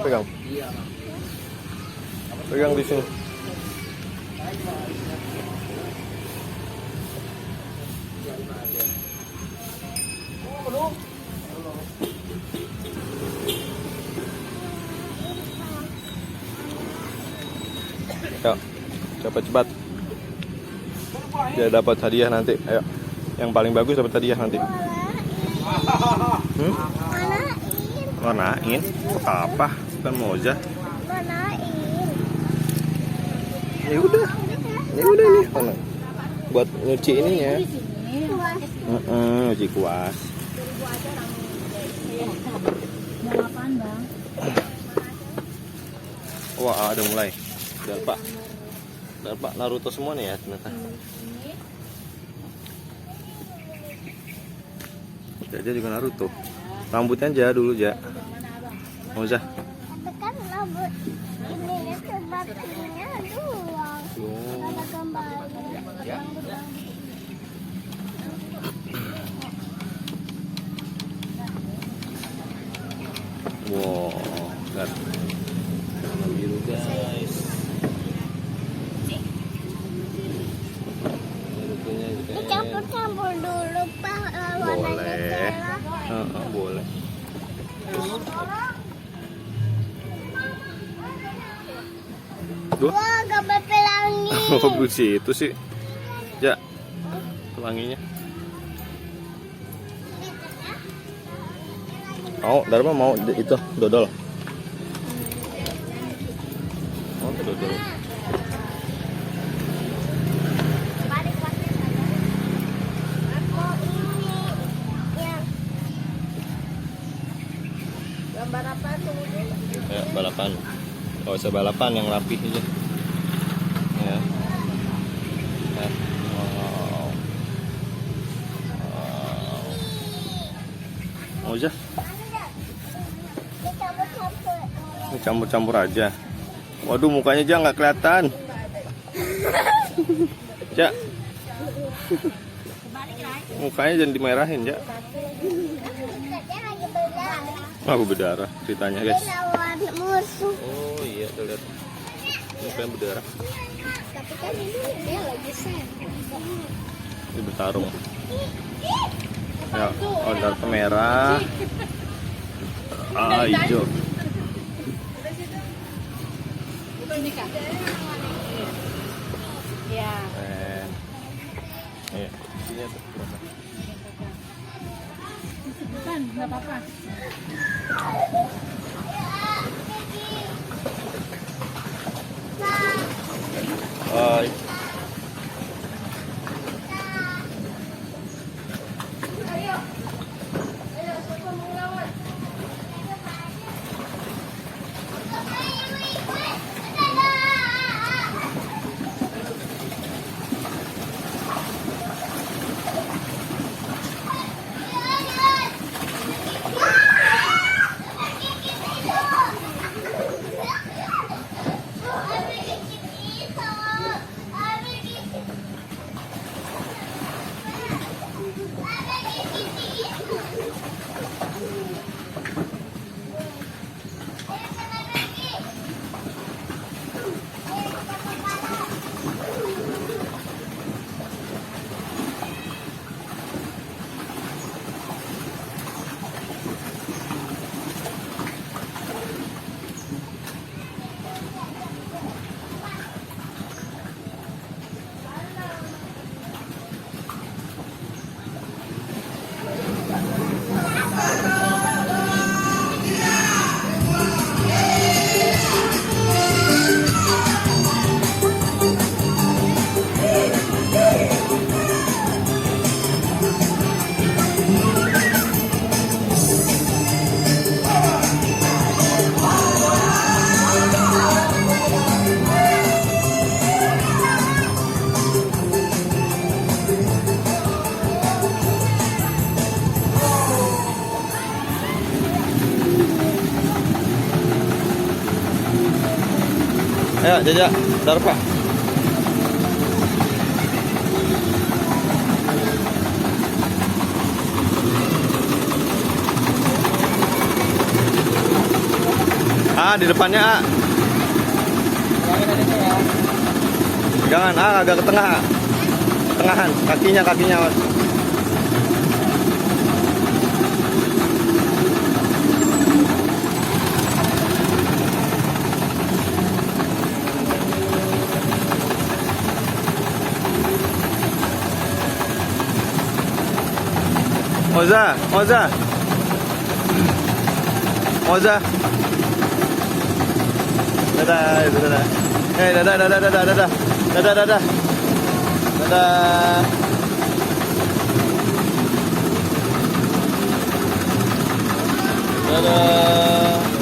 pegang. Pegang di sini. Yuk, cepat-cepat. Dia dapat hadiah nanti. Ayo, yang paling bagus dapat hadiah nanti. Warnain? Apa? Bukan moza. Ya udah nih. Buat nyuci ininya. Nyuci kuas. Mau apaan, Bang? Wah, ada mulai. Dan Pak Naruto semua nih ya ternyata. Dia juga Naruto. Rambutnya aja dulu ja. Mau ja? Kan rambut ini sebabnya doang. Ada kembali. Wow, lihat. Warna biru guys. Campur-campur dulu Pak. Boleh. Boleh. Duh. Wah, gambar pelangi. Kok begitu itu sih? Ja. Pelanginya. Dharma mau itu dodol. Oh, dodol. Gambar apa tuh? Ya, balapan. Kalau usah balapan yang rapi aja. Ya. Wow. Mau aja. Ini campur-campur aja. Waduh, mukanya aja nggak kelihatan. Ja. Mukanya jangan dimerahin, Ja. Aku berdarah ceritanya, guys. Lawan musuh. Oh iya, tuh lihat. Mukanya berdarah. Tapi kan ini dia lagi Ini bertarung. Ya, order merah. Hijau. Ini Kak. Ya. Iya, sini tuh. Bukan, nggak apa-apa. Hai. Ayo, Jaja, Darpa. Di depannya A. Pegangan agak ke tengah. Tengahan, kakinya Mas. Oza. Dadah. Dadah. Dadah.